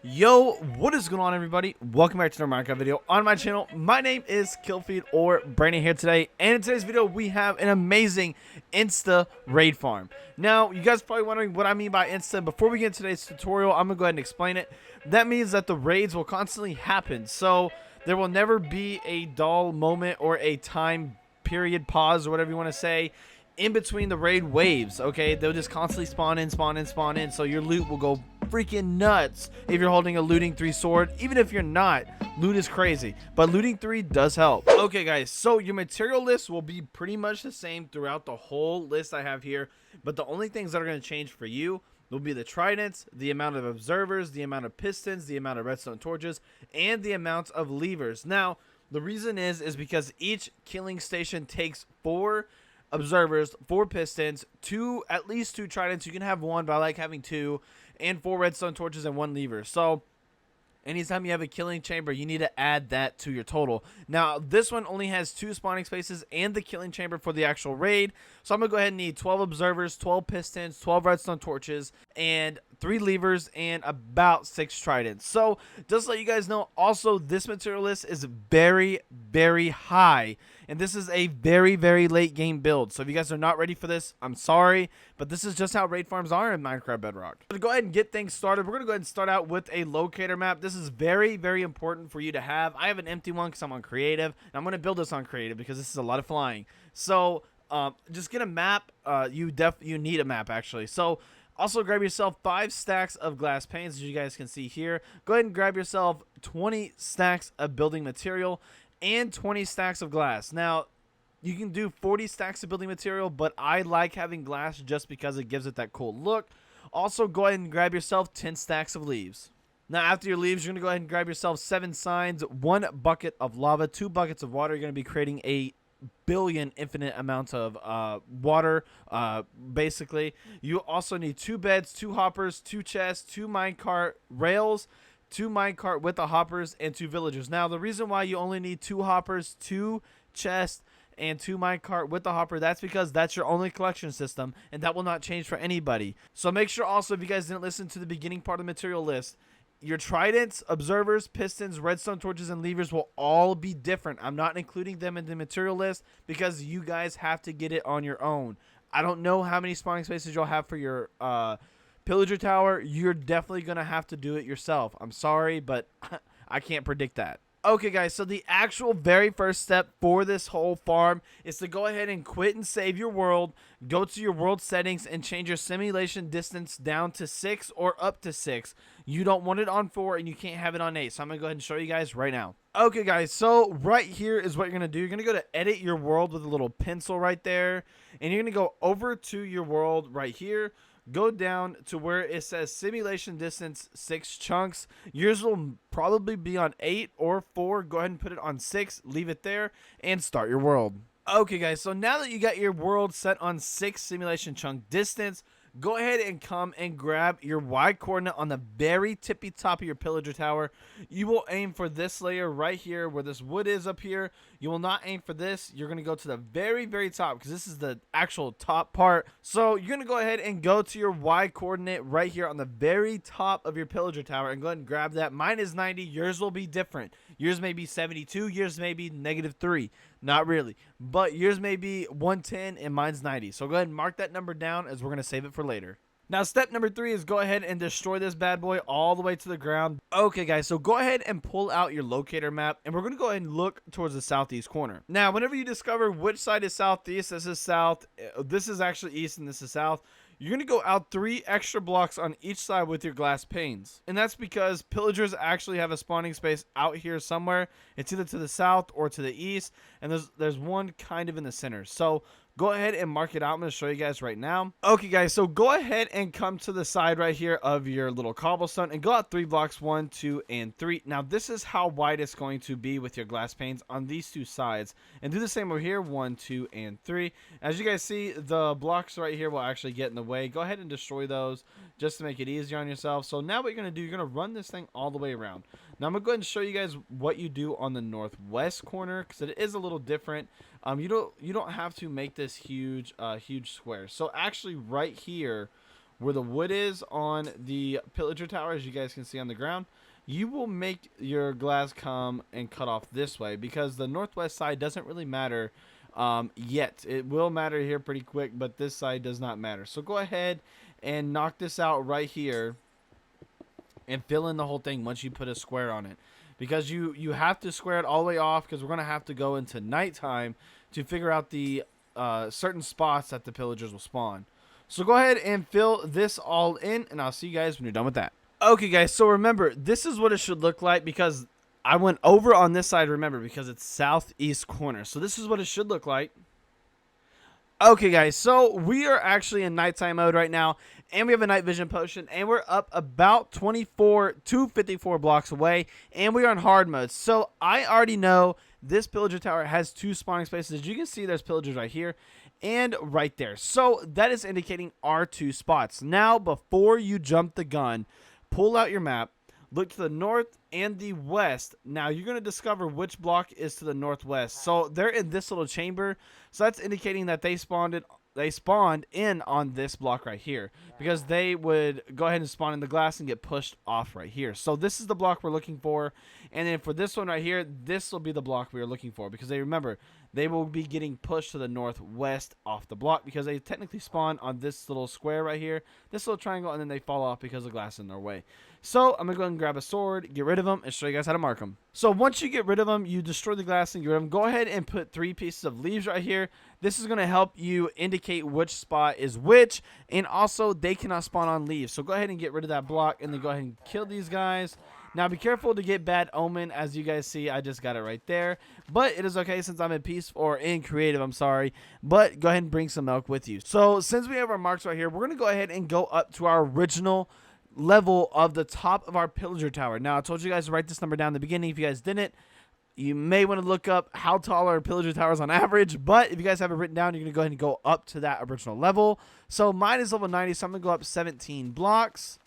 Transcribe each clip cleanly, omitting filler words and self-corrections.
Yo, what is going on, everybody? Welcome back to another Minecraft video on my channel. My name is KIllFeed, or Brandon here today, and in today's video we have an amazing Insta raid farm. Now, you guys are probably wondering what I mean by Insta. Before we get into today's tutorial, I'm gonna go ahead and explain it. That means that the raids will constantly happen, so there will never be a dull moment or a time period pause, or whatever you want to say, in between the raid waves. Okay, they'll just constantly spawn in, so your loot will go freaking nuts if you're holding a looting 3 sword. Even if you're not, loot is crazy, but looting 3 does help. Okay guys, so your material list will be pretty much the same throughout the whole list I have here, but the only things that are going to change for you will be the tridents, the amount of observers, the amount of pistons, the amount of redstone torches, and the amount of levers. Now the reason is because each killing station takes 4 observers, 4 pistons, at least 2 tridents. You can have 1, but I like having 2, and 4 redstone torches and 1 lever. So anytime you have a killing chamber, you need to add that to your total. Now this one only has 2 spawning spaces and the killing chamber for the actual raid, so I'm gonna go ahead and need 12 observers, 12 pistons, 12 redstone torches, and 3 levers, and about 6 tridents. So just to let you guys know, also this material list is very high, and this is a very late game build. So if you guys are not ready for this, I'm sorry, but this is just how raid farms are in Minecraft Bedrock. To go ahead and get things started, we're gonna go ahead and start out with a locator map. This is very important for you to have. I have an empty one because I'm on creative, and I'm gonna build this on creative because this is a lot of flying. So just get a map. You need a map, actually. So also grab yourself 5 stacks of glass panes, as you guys can see here. Go ahead and grab yourself 20 stacks of building material and 20 stacks of glass. Now you can do 40 stacks of building material, but I like having glass just because it gives it that cool look. Also go ahead and grab yourself 10 stacks of leaves. Now after your leaves, you're gonna go ahead and grab yourself 7 signs, 1 bucket of lava, 2 buckets of water. You're gonna be creating a billion infinite amounts of water, basically. You also need 2 beds, 2 hoppers, 2 chests, 2 minecart rails, 2 minecart with the hoppers, and 2 villagers. Now the reason why you only need 2 hoppers, 2 chests, and 2 minecart with the hopper, that's because that's your only collection system, and that will not change for anybody. So make sure also, if you guys didn't listen to the beginning part of the material list, your tridents, observers, pistons, redstone torches, and levers will all be different. I'm not including them in the material list because you guys have to get it on your own. I don't know how many spawning spaces you'll have for your pillager tower. You're definitely going to have to do it yourself. I'm sorry, but I can't predict that. Okay guys, so the actual very first step for this whole farm is to go ahead and quit and save your world, go to your world settings, and change your simulation distance down to 6 or up to 6. You don't want it on 4 and you can't have it on 8, so I'm going to go ahead and show you guys right now. Okay guys, so right here is what you're going to do. You're going to go to edit your world with a little pencil right there, and you're going to go over to your world right here. Go down to where it says simulation distance 6 chunks. Yours will probably be on 8 or 4. Go ahead and put it on 6, leave it there, and start your world. Okay guys, so now that you got your world set on 6 simulation chunk distance, go ahead and come and grab your Y coordinate on the very tippy top of your pillager tower. You will aim for this layer right here where this wood is up here. You will not aim for this. You're going to go to the very top because this is the actual top part. So you're going to go ahead and go to your Y coordinate right here on the very top of your pillager tower and go ahead and grab that. Mine is 90. Yours will be different. Yours may be 72. Yours may be -3. Not really. But yours may be 110 and mine's 90. So go ahead and mark that number down as we're going to save it for later. Now step number 3 is go ahead and destroy this bad boy all the way to the ground. Okay guys, so go ahead and pull out your locator map, and we're going to go ahead and look towards the southeast corner. Now whenever you discover which side is southeast, this is south, this is actually east, and this is south, you're going to go out 3 extra blocks on each side with your glass panes. And that's because pillagers actually have a spawning space out here somewhere. It's either to the south or to the east, and there's one kind of in the center. So go ahead and mark it out. I'm going to show you guys right now. Okay guys, so go ahead and come to the side right here of your little cobblestone and go out 3 blocks, 1, 2, and 3. Now this is how wide it's going to be with your glass panes on these 2 sides, and do the same over here, 1, 2, and 3. As you guys see, the blocks right here will actually get in the way. Go ahead and destroy those just to make it easier on yourself. So now what you're going to do, you're going to run this thing all the way around. Now I'm going to go ahead and show you guys what you do on the northwest corner because it is a little different. You don't have to make this huge square. So actually right here where the wood is on the pillager tower, as you guys can see on the ground, you will make your glass come and cut off this way, because the northwest side doesn't really matter yet. It will matter here pretty quick, but this side does not matter. So go ahead and knock this out right here and fill in the whole thing once you put a square on it, because you have to square it all the way off, because we're going to have to go into nighttime to figure out the certain spots that the pillagers will spawn. So go ahead and fill this all in, and I'll see you guys when you're done with that. Okay, guys, so remember, this is what it should look like, because I went over on this side, remember, because it's southeast corner. So this is what it should look like. Okay, guys, so we are actually in nighttime mode right now, and we have a night vision potion, and we're up about 24 to 54 blocks away, and we are in hard mode. So I already know this pillager tower has 2 spawning spaces. As you can see, there's pillagers right here and right there. So that is indicating our 2 spots. Now, before you jump the gun, pull out your map, look to the north and the west. Now, you're going to discover which block is to the northwest. So they're in this little chamber. So that's indicating that they spawned in on this block right here, because they would go ahead and spawn in the glass and get pushed off right here. So this is the block we're looking for. And then for this one right here, this will be the block we are looking for, because remember, they will be getting pushed to the northwest off the block, because they technically spawn on this little square right here, this little triangle, and then they fall off because the glass is in their way. So I'm going to go ahead and grab a sword, get rid of them, and show you guys how to mark them. So once you get rid of them, you destroy the glass and get rid of them. Go ahead and put 3 pieces of leaves right here. This is going to help you indicate which spot is which, and also they cannot spawn on leaves. So go ahead and get rid of that block, and then go ahead and kill these guys. Now, be careful to get bad omen. As you guys see, I just got it right there. But it is okay since I'm in peace, or in creative, I'm sorry. But go ahead and bring some milk with you. So since we have our marks right here, we're going to go ahead and go up to our original level of the top of our pillager tower. Now, I told you guys to write this number down in the beginning. If you guys didn't, you may want to look up how tall are pillager towers on average. But if you guys have it written down, you're going to go ahead and go up to that original level. So mine is level 90, so I'm going to go up 17 blocks.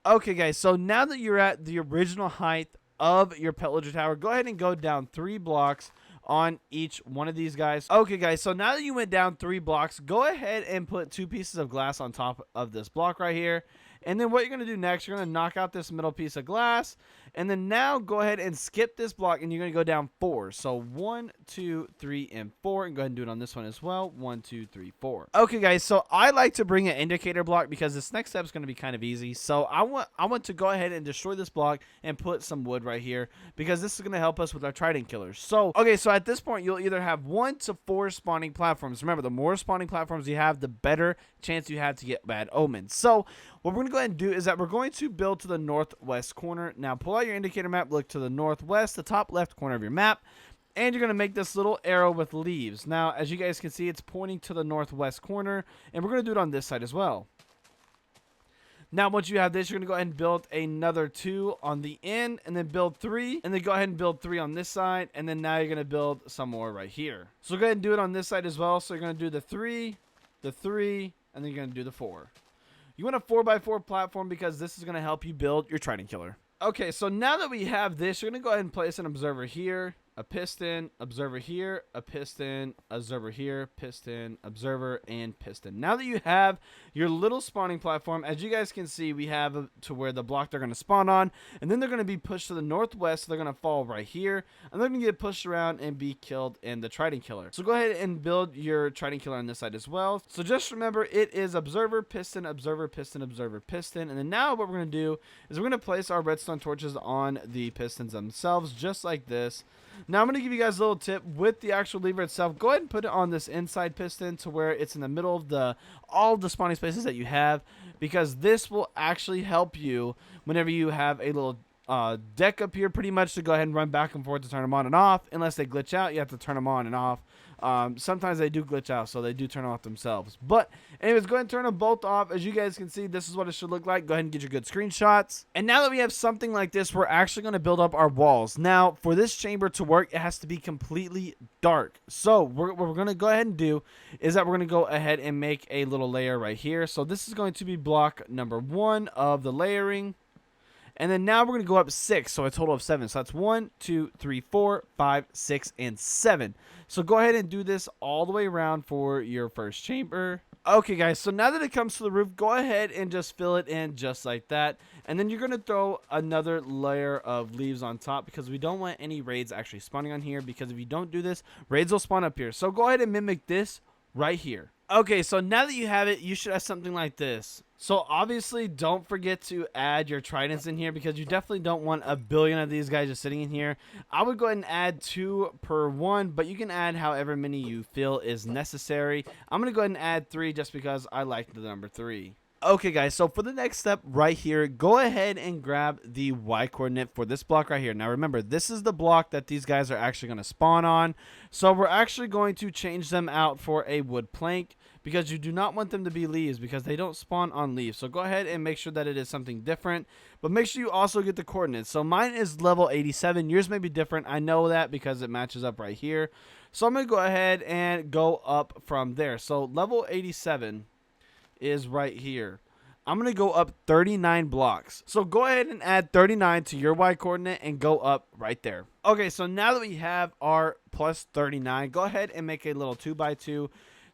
Okay, guys, so now that you're at the original height of your pillager tower, go ahead and go down 3 blocks on each one of these guys. Okay, guys, so now that you went down 3 blocks, go ahead and put 2 pieces of glass on top of this block right here. And then what you're going to do next, you're going to knock out this middle piece of glass. And then now go ahead and skip this block, and you're going to go down 4. So 1, 2, 3, and 4. And go ahead and do it on this one as well. 1, 2, 3, 4. Okay, guys, so I like to bring an indicator block, because this next step is going to be kind of easy. So I want to go ahead and destroy this block and put some wood right here, because this is going to help us with our trident killers. So, okay, so at this point, you'll either have 1 to 4 spawning platforms. Remember, the more spawning platforms you have, the better chance you have to get bad omens. So what we're going to go ahead and do is that we're going to build to the northwest corner. Now, pull out your indicator map, look to the northwest, the top left corner of your map, and you're going to make this little arrow with leaves. Now, as you guys can see, it's pointing to the northwest corner, and we're going to do it on this side as well. Now, once you have this, you're going to go ahead and build another 2 on the end, and then build 3, and then go ahead and build 3 on this side, and then now you're going to build some more right here. So go ahead and do it on this side as well. So you're going to do the 3, and then you're going to do the 4. You want a 4x4 platform, because this is going to help you build your trident killer. Okay, so now that we have this, you're going to go ahead and place an observer here, a piston, observer here, a piston, observer here, piston, observer, and piston. Now that you have your little spawning platform, as you guys can see, we have to where the block they're going to spawn on, and then they're going to be pushed to the northwest, so they're going to fall right here, and they're going to get pushed around and be killed in the trident killer. So go ahead and build your trident killer on this side as well. So just remember, it is observer, piston, observer, piston, observer, piston, and then now what we're going to do is we're going to place our redstone torches on the pistons themselves, just like this. Now I'm going to give you guys a little tip with the actual lever itself. Go ahead and put it on this inside piston to where it's in the middle of all of the spawning spaces that you have, because this will actually help you whenever you have a little deck up here, pretty much, to go ahead and run back and forth to turn them on and off. Unless they glitch out, you have to turn them on and off. Sometimes they do glitch out, so they do turn off themselves. But anyways, go ahead and turn them both off. As you guys can see, this is what it should look like. Go ahead and get your good screenshots. And now that we have something like this, we're actually going to build up our walls. Now, for this chamber to work, it has to be completely dark. So what we're going to go ahead and do is that we're going to go ahead and make a little layer right here. So this is going to be block number 1 of the layering. And then now we're going to go up 6, so a total of 7. So that's 1, 2, 3, 4, 5, 6, and 7. So go ahead and do this all the way around for your first chamber. Okay, guys, so now that it comes to the roof, go ahead and just fill it in just like that. And then you're going to throw another layer of leaves on top because we don't want any raids actually spawning on here, because if you don't do this, raids will spawn up here. So go ahead and mimic this right here. Okay, so now that you have it, you should have something like this. So obviously, don't forget to add your tridents in here because you definitely don't want a billion of these guys just sitting in here. I would go ahead and add 2 per one, but you can add however many you feel is necessary. I'm going to go ahead and add 3 just because I like the number 3. Okay, guys, so for the next step right here, go ahead and grab the Y coordinate for this block right here. Now, remember, this is the block that these guys are actually going to spawn on. So we're actually going to change them out for a wood plank because you do not want them to be leaves because they don't spawn on leaves. So go ahead and make sure that it is something different, but make sure you also get the coordinates. So mine is level 87. Yours may be different. I know that because it matches up right here. So I'm going to go ahead and go up from there. So level 87 is right here. I'm going to go up 39 blocks. So go ahead and add 39 to your Y coordinate and go up right there. Okay, so now that we have our plus 39, go ahead and make a little 2x2,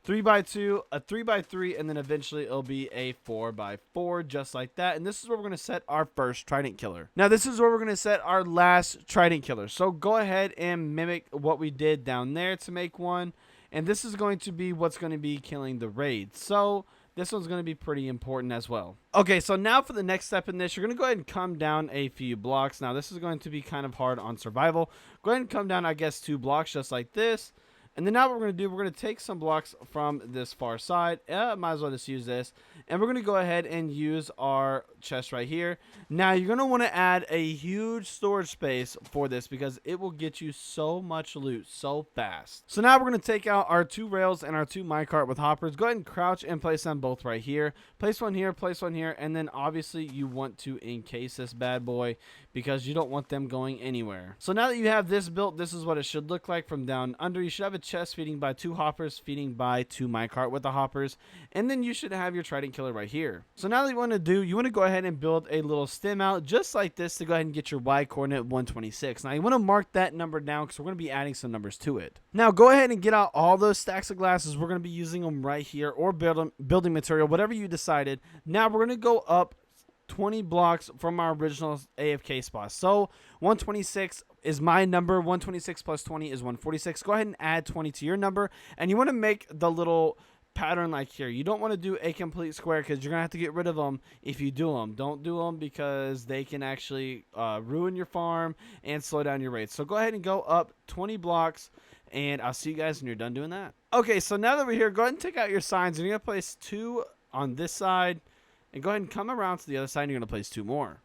3x2, a 3x3, and then eventually it'll be a 4x4 just like that. And this is where we're going to set our first trident killer. Now this is where we're going to set our last trident killer. So go ahead and mimic what we did down there to make one. And this is going to be what's going to be killing the raid. So this one's going to be pretty important as well. Okay, so now for the next step in this, you're going to go ahead and come down a few blocks. Now, this is going to be kind of hard on survival. Go ahead and come down, I guess, 2 blocks just like this. And then now what we're going to do, we're going to take some blocks from this far side. Might as well just use this. And we're going to go ahead and use our chest right here. Now, you're going to want to add a huge storage space for this because it will get you so much loot so fast. So now we're going to take out our 2 rails and our 2 minecart with hoppers. Go ahead and crouch and place them both right here. Place one here, and then obviously you want to encase this bad boy because you don't want them going anywhere. So now that you have this built, this is what it should look like from down under. You should have a chest feeding by 2 hoppers, feeding by 2 minecart with the hoppers, and then you should have your trident killer right here. So now that you want to do, you want to go ahead and build a little stem out just like this to go ahead and get your Y coordinate 126. Now you want to mark that number down because we're going to be adding some numbers to it. Now go ahead and get out all those stacks of glasses. We're going to be using them right here, or building material, whatever you decided. Now we're going to go up 20 blocks from our original AFK spot. So 126 is my number. 126 plus 20 is 146. Go ahead and add 20 to your number, and you want to make the little pattern like here. You don't want to do a complete square because you're gonna have to get rid of them if you do them. Don't do them because they can actually ruin your farm and slow down your rates. So go ahead and go up 20 blocks, and I'll see you guys when you're done doing that. Okay, so now that we're here, go ahead and take out your signs. You're gonna place 2 on this side, and go ahead and come around to the other side, and you're going to place 2 more.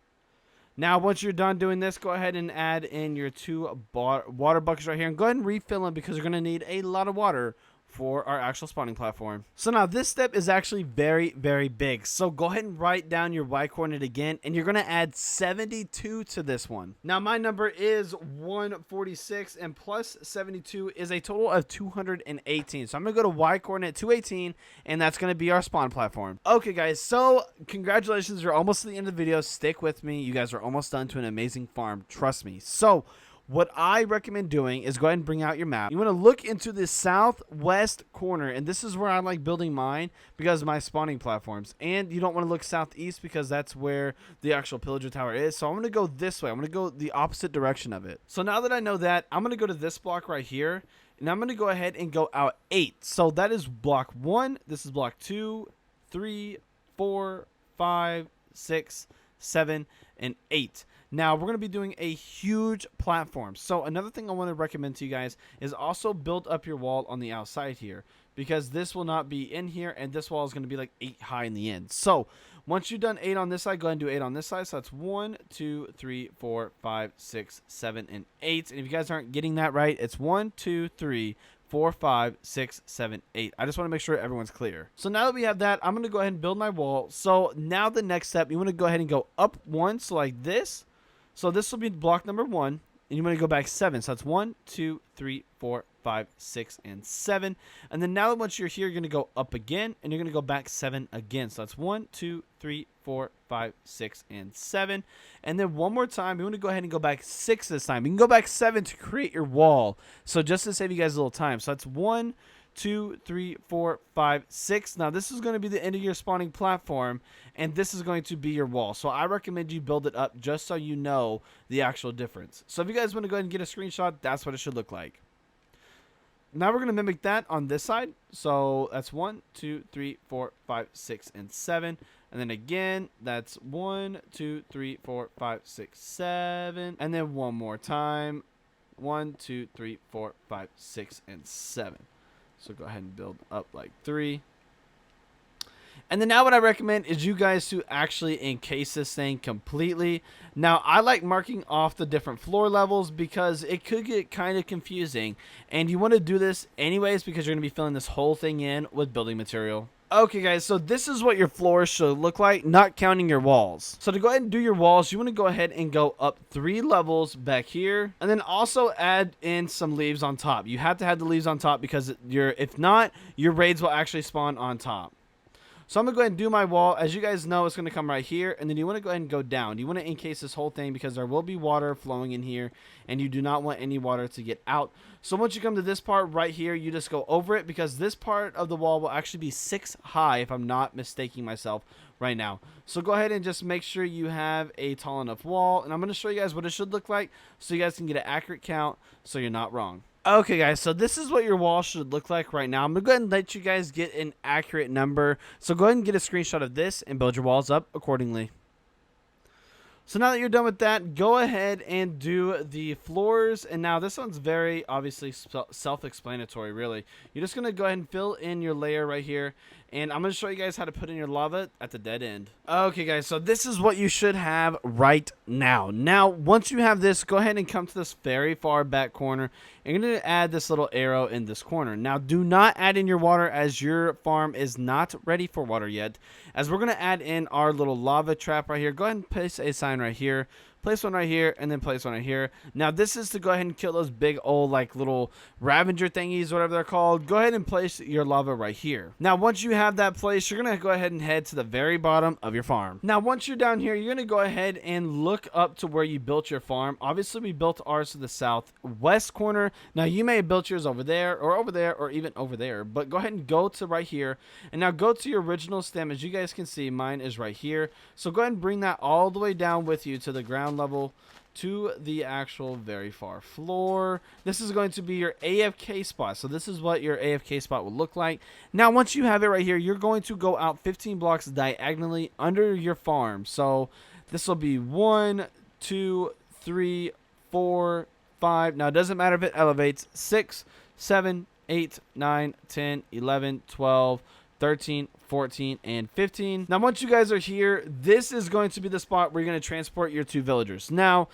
Now, once you're done doing this, go ahead and add in your 2 water buckets right here. And go ahead and refill them because you're going to need a lot of water for our actual spawning platform. So now this step is actually very, very big. So go ahead and write down your Y coordinate again, and you're going to add 72 to this one. Now my number is 146, and plus 72 is a total of 218. So I'm going to go to Y coordinate 218, and that's going to be our spawn platform. Okay, guys, so congratulations. You're almost to the end of the video. Stick with me. You guys are almost done to an amazing farm. Trust me. So what I recommend doing is go ahead and bring out your map. You want to look into the southwest corner, and this is where I like building mine because of my spawning platforms. And you don't want to look southeast because that's where the actual pillager tower is. So I'm going to go this way. I'm going to go the opposite direction of it. So now that I know that, I'm going to go to this block right here, and I'm going to go ahead and go out 8. So that is block 1. This is block 2, 3, 4, 5, 6, 7, and 8. Now, we're going to be doing a huge platform. So another thing I want to recommend to you guys is also build up your wall on the outside here, because this will not be in here, and this wall is going to be like 8 high in the end. So once you've done 8 on this side, go ahead and do 8 on this side. So that's 1, 2, 3, 4, 5, 6, 7, and 8. And if you guys aren't getting that right, it's 1, 2, 3, 4, 5, 6, 7, 8. I just want to make sure everyone's clear. So now that we have that, I'm going to go ahead and build my wall. So now the next step, you want to go ahead and go up 1, so like this. So this will be block number 1. and you want to go back 7. So that's 1, 2, 3, 4, 5, 6, and 7. And then now that once you're here, you're going to go up again, and you're going to go back 7 again. So that's 1, 2, 3, 4, 5, 6, and 7. And then one more time, you want to go ahead and go back 6 this time. You can go back 7 to create your wall. So just to save you guys a little time. So that's 1, 2, 3, 4, 5, 6. Now this is going to be the end of your spawning platform, and this is going to be your wall. So I recommend you build it up just so you know the actual difference. So if you guys want to go ahead and get a screenshot, that's what it should look like. Now we're going to mimic that on this side. So that's 1, 2, 3, 4, 5, 6, and 7. And then again, that's 1, 2, 3, 4, 5, 6, 7. And then one more time, 1, 2, 3, 4, 5, 6, and 7. So go ahead and build up like 3. And then now what I recommend is you guys to actually encase this thing completely. Now I like marking off the different floor levels because it could get kind of confusing. And you want to do this anyways because you're going to be filling this whole thing in with building material. Okay guys, so this is what your floors should look like, not counting your walls. So to go ahead and do your walls, you want to go ahead and go up 3 levels back here, and then also add in some leaves on top. You have to have the leaves on top because if not, your raids will actually spawn on top. So I'm going to go ahead and do my wall. As you guys know, it's going to come right here. And then you want to go ahead and go down. You want to encase this whole thing because there will be water flowing in here. And you do not want any water to get out. So once you come to this part right here, you just go over it. Because this part of the wall will actually be 6 high if I'm not mistaking myself right now. So go ahead and just make sure you have a tall enough wall. And I'm going to show you guys what it should look like so you guys can get an accurate count so you're not wrong. Okay guys, so this is what your wall should look like right now. I'm going to go ahead and let you guys get an accurate number. So go ahead and get a screenshot of this and build your walls up accordingly. So now that you're done with that, go ahead and do the floors. And now this one's very obviously self-explanatory, really. You're just going to go ahead and fill in your layer right here. And I'm going to show you guys how to put in your lava at the dead end. Okay, guys, so this is what you should have right now. Now, once you have this, go ahead and come to this very far back corner. And you're going to add this little arrow in this corner. Now, do not add in your water as your farm is not ready for water yet. As we're going to add in our little lava trap right here, go ahead and place a sign right here. Place one right here, and then place one right here. Now, this is to go ahead and kill those big old, like, little Ravager thingies, whatever they're called. Go ahead and place your lava right here. Now, once you have that placed, you're going to go ahead and head to the very bottom of your farm. Now, once you're down here, you're going to go ahead and look up to where you built your farm. Obviously, we built ours to the southwest corner. Now, you may have built yours over there, or even over there. But go ahead and go to right here. And now, go to your original stem. As you guys can see, mine is right here. So, go ahead and bring that all the way down with you to the ground level to the actual very far floor. This is going to be your AFK spot. So this is what your AFK spot will look like. Now, once you have it right here, you're going to go out 15 blocks diagonally under your farm. So this will be 1, 2, 3, 4, 5. Now, it doesn't matter if it elevates. 6, 7, 8, 9, 10, 11, 12, 13, 14, and 15. Now, once you guys are here, this is going to be the spot where you're going to transport your 2 villagers. Now,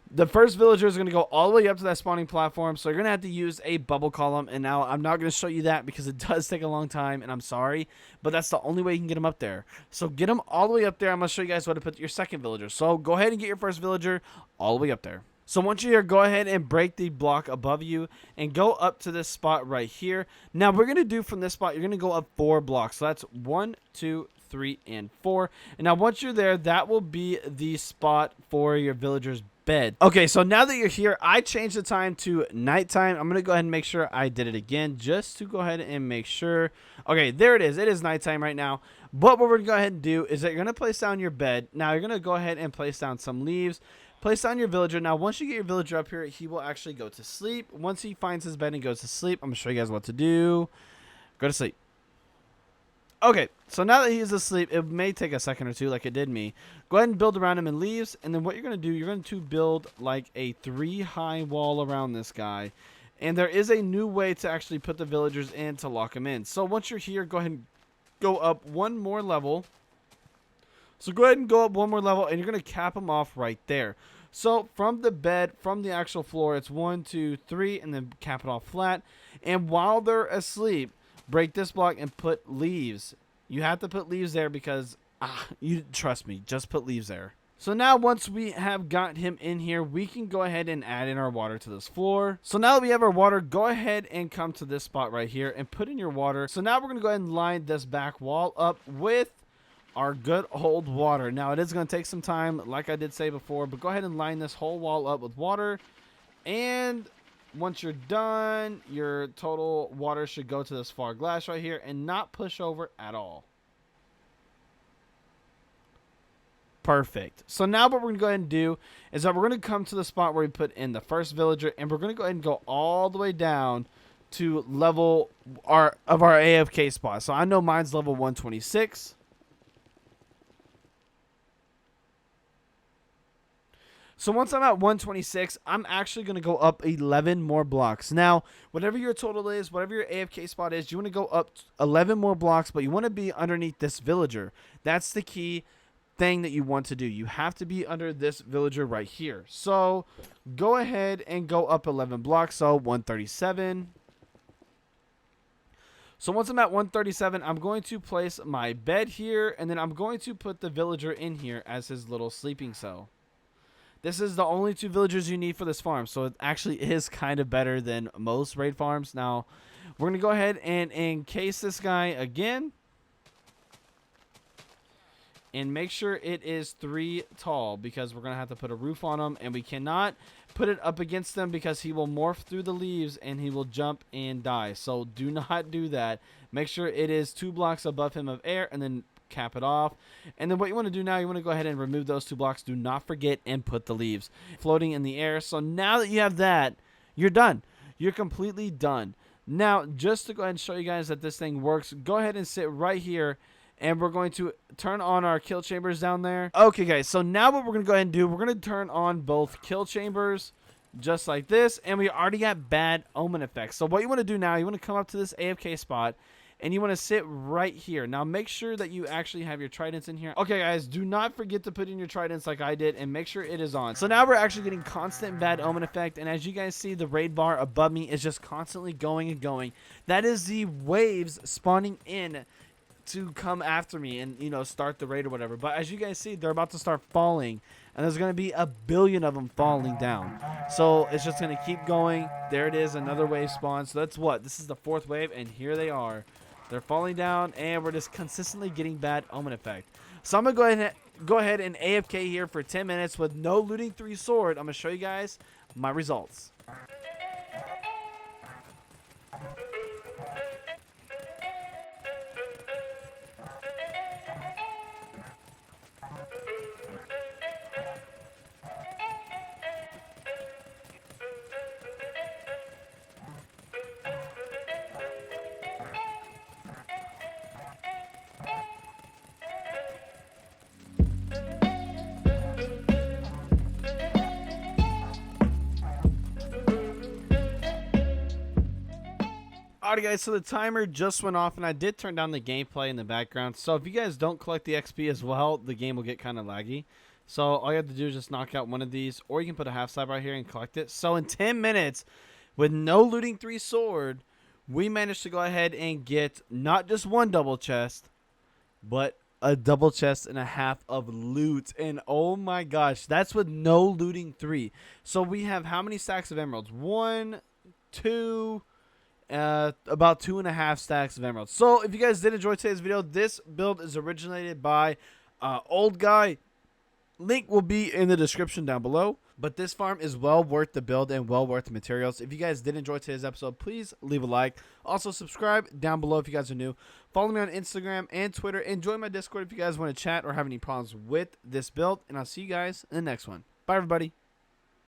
the first villager is going to go all the way up to that spawning platform, so you're going to have to use a bubble column. And now, I'm not going to show you that because it does take a long time, and I'm sorry, but that's the only way you can get them up there. So, get them all the way up there. I'm going to show you guys what to put your second villager. So, go ahead and get your first villager all the way up there. So once you're here, go ahead and break the block above you and go up to this spot right here. Now, we're going to do from this spot, you're going to go up 4 blocks. So that's 1, 2, 3, and 4. And now once you're there, that will be the spot for your villager's bed. Okay, so now that you're here, I changed the time to nighttime. I'm going to go ahead and make sure I did it again just to go ahead and make sure. Okay, there it is. It is nighttime right now. But what we're going to go ahead and do is that you're going to place down your bed. Now, you're going to go ahead and place down some leaves. Place down your villager. Now, once you get your villager up here, he will actually go to sleep. Once he finds his bed and goes to sleep, I'm going to show you guys what to do. Go to sleep. Okay, so now that he's asleep, it may take a second or two like it did me. Go ahead and build around him in leaves. And then what you're going to do, you're going to build like a 3-high wall around this guy. And there is a new way to actually put the villagers in to lock them in. So once you're here, go ahead and go up 1 more level. So go ahead and go up 1 more level, and you're going to cap them off right there. So from the bed, from the actual floor, it's 1, 2, 3, and then cap it off flat. And while they're asleep, break this block and put leaves. You have to put leaves there because, you trust me, just put leaves there. So now once we have got him in here, we can go ahead and add in our water to this floor. So now that we have our water, go ahead and come to this spot right here and put in your water. So now we're going to go ahead and line this back wall up with our good old water. Now it is going to take some time, like I did say before, but go ahead and line this whole wall up with water. And once you're done, your total water should go to this far glass right here and not push over at all. Perfect. So now what we're going to go ahead and do is that we're going to come to the spot where we put in the first villager, and we're going to go ahead and go all the way down to level of our AFK spot. So I know mine's level 126. So once I'm at 126, I'm actually going to go up 11 more blocks. Now, whatever your total is, whatever your AFK spot is, you want to go up 11 more blocks, but you want to be underneath this villager. That's the key thing that you want to do. You have to be under this villager right here. So go ahead and go up 11 blocks. So 137. So once I'm at 137, I'm going to place my bed here, and then I'm going to put the villager in here as his little sleeping cell. This is the only 2 villagers you need for this farm, so it actually is kind of better than most raid farms. Now we're going to go ahead and encase this guy again. And make sure it is 3 tall, because we're going to have to put a roof on him. And we cannot put it up against them because he will morph through the leaves and he will jump and die. So do not do that. Make sure it is 2 blocks above him of air, and then cap it off. And then what you want to do now, you want to go ahead and remove those 2 blocks. Do not forget and put the leaves floating in the air. So now that you have that, you're done. You're completely done. Now, just to go ahead and show you guys that this thing works, go ahead and sit right here. And we're going to turn on our kill chambers down there. Okay, guys. So now what we're going to go ahead and do, we're going to turn on both kill chambers just like this. And we already got bad omen effects. So what you want to do now, you want to come up to this AFK spot. And you want to sit right here. Now make sure that you actually have your tridents in here. Okay, guys. Do not forget to put in your tridents like I did. And make sure it is on. So now we're actually getting constant bad omen effect. And as you guys see, the raid bar above me is just constantly going and going. That is the waves spawning in to come after me and, you know, start the raid or whatever. But as you guys see, they're about to start falling, and there's going to be a billion of them falling down. So it's just going to keep going. There it is, another wave spawn. So that's what, this is the 4th wave, and here they are. They're falling down, and we're just consistently getting bad omen effect. So I'm going to go ahead and AFK here for 10 minutes with no looting 3 sword. I'm going to show you guys my results. Alright guys, so the timer just went off, and I did turn down the gameplay in the background. So if you guys don't collect the XP as well, the game will get kind of laggy. So all you have to do is just knock out one of these, or you can put a half slab right here and collect it. So in 10 minutes, with no looting 3 sword, we managed to go ahead and get not just 1 double chest, but a double chest and a half of loot. And oh my gosh, that's with no looting 3. So we have how many stacks of emeralds? 1, 2... about 2.5 stacks of emeralds. So if you guys did enjoy today's video, this build is originated by Old Guy. Link will be in the description down below. But this farm is well worth the build and well worth the materials. If you guys did enjoy today's episode, please leave a like. Also subscribe down below if you guys are new. Follow me on Instagram and Twitter, and join my Discord if you guys want to chat or have any problems with this build. And I'll see you guys in the next one. Bye everybody.